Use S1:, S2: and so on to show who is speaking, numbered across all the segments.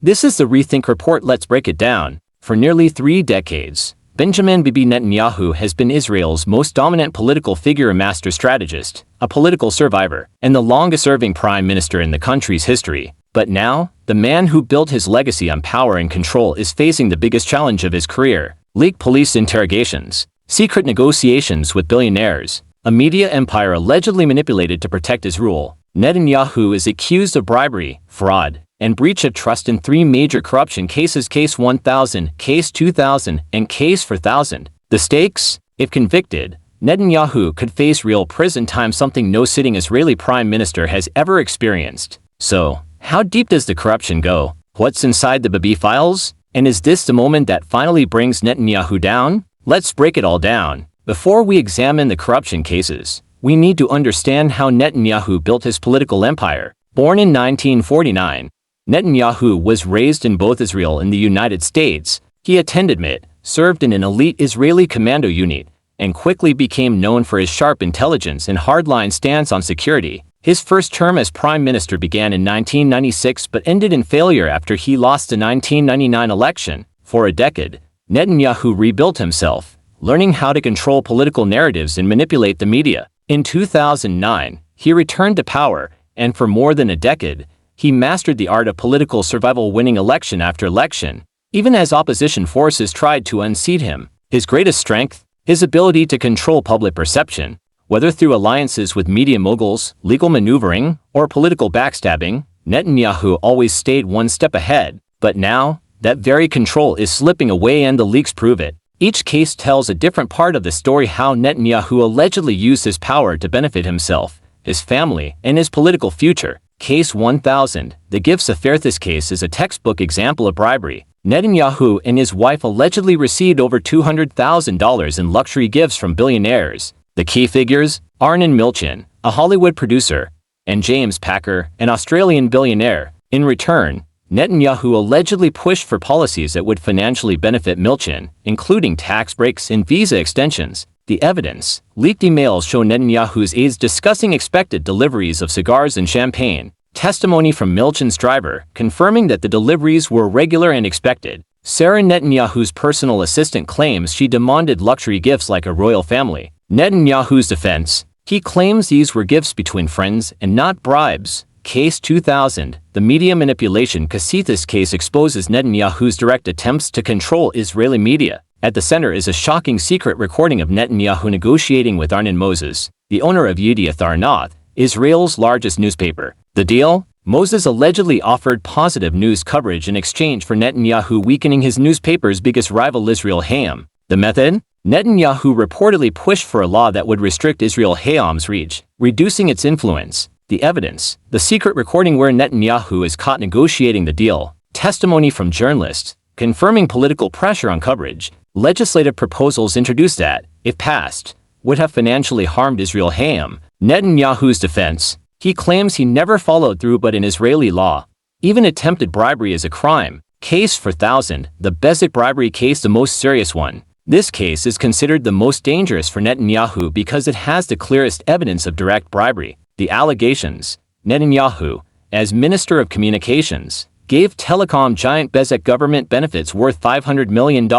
S1: This is the Rethink report. Let's break it down. For nearly 3 decades, Benjamin Bibi Netanyahu has been Israel's most dominant political figure, a master strategist, a political survivor, and the longest-serving prime minister in the country's history. But now, the man who built his legacy on power and control is facing the biggest challenge of his career: leaked police interrogations, secret negotiations with billionaires, a media empire allegedly manipulated to protect his rule. Netanyahu is accused of bribery, fraud, and breach of trust in 3 major corruption cases: Case 1000, Case 2000, and Case 4000. The stakes? If convicted, Netanyahu could face real prison time, something no sitting Israeli prime minister has ever experienced. So, how deep does the corruption go? What's inside the Bibi Files? And is this the moment that finally brings Netanyahu down? Let's break it all down. Before we examine the corruption cases, we need to understand how Netanyahu built his political empire. Born in 1949, Netanyahu was raised in both Israel and the United States. He attended MIT, served in an elite Israeli commando unit, and quickly became known for his sharp intelligence and hardline stance on security. His first term as prime minister began in 1996 but ended in failure after he lost the 1999 election. For a decade, Netanyahu rebuilt himself, learning how to control political narratives and manipulate the media. In 2009, he returned to power, and for more than a decade, he mastered the art of political survival, winning election after election, even as opposition forces tried to unseat him. His greatest strength? His ability to control public perception. Whether through alliances with media moguls, legal maneuvering, or political backstabbing, Netanyahu always stayed one step ahead. But now, that very control is slipping away, and the leaks prove it. Each case tells a different part of the story: how Netanyahu allegedly used his power to benefit himself, his family, and his political future. Case 1000, the gifts affair. This case is a textbook example of bribery. Netanyahu and his wife allegedly received over $200,000 in luxury gifts from billionaires. The key figures: Arnon Milchan, a Hollywood producer, and James Packer, an Australian billionaire. In return, Netanyahu allegedly pushed for policies that would financially benefit Milchan, including tax breaks and visa extensions. The evidence: leaked emails show Netanyahu's aides discussing expected deliveries of cigars and champagne. Testimony from Milchan's driver, confirming that the deliveries were regular and expected. Sarah, Netanyahu's personal assistant, claims she demanded luxury gifts like a royal family. Netanyahu's defense: he claims these were gifts between friends and not bribes. Case 2000, the media manipulation case. This case exposes Netanyahu's direct attempts to control Israeli media. At the center is a shocking secret recording of Netanyahu negotiating with Arnon Moses, the owner of Yedioth Ahronoth, Israel's largest newspaper. The deal? Moses allegedly offered positive news coverage in exchange for Netanyahu weakening his newspaper's biggest rival, Israel Hayom. The method? Netanyahu reportedly pushed for a law that would restrict Israel Hayom's reach, reducing its influence. The evidence: the secret recording where Netanyahu is caught negotiating the deal. Testimony from journalists, confirming political pressure on coverage. Legislative proposals introduced that, if passed, would have financially harmed Israel Hayom. Netanyahu's defense: he claims he never followed through, but in Israeli law, even attempted bribery is a crime. Case 4000, the Bezek bribery case, the most serious one. This case is considered the most dangerous for Netanyahu because it has the clearest evidence of direct bribery. The allegations: Netanyahu, as Minister of Communications, gave telecom giant Bezek government benefits worth $500 million.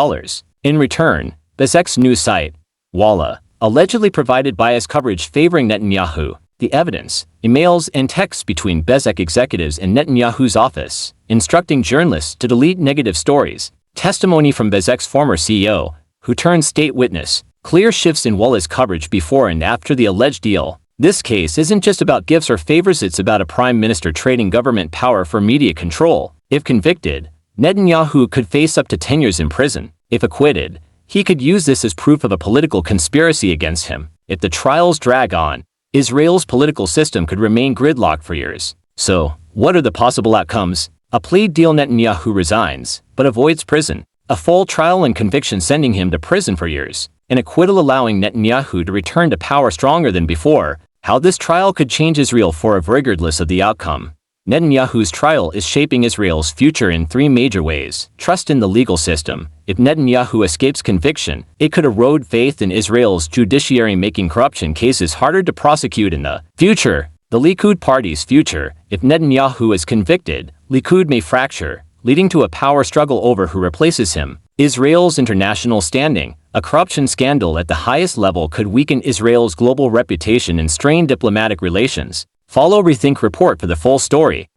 S1: In return, Bezek's news site, Walla, allegedly provided biased coverage favoring Netanyahu. The evidence: emails and texts between Bezek executives and Netanyahu's office, instructing journalists to delete negative stories. Testimony from Bezek's former CEO, who turned state witness. Clear shifts in Walla's coverage before and after the alleged deal. This case isn't just about gifts or favors, it's about a prime minister trading government power for media control. If convicted, Netanyahu could face up to 10 years in prison. If acquitted, he could use this as proof of a political conspiracy against him. If the trials drag on, Israel's political system could remain gridlocked for years. So, what are the possible outcomes? A plea deal: Netanyahu resigns, but avoids prison. A full trial and conviction, sending him to prison for years. An acquittal, allowing Netanyahu to return to power stronger than before. How this trial could change Israel forever regardless of the outcome. Netanyahu's trial is shaping Israel's future in 3 major ways. Trust in the legal system: if Netanyahu escapes conviction, it could erode faith in Israel's judiciary, making corruption cases harder to prosecute in the future. The Likud party's future: if Netanyahu is convicted, Likud may fracture, leading to a power struggle over who replaces him. Israel's international standing. A corruption scandal at the highest level could weaken Israel's global reputation and strain diplomatic relations. Follow Rethink report for the full story.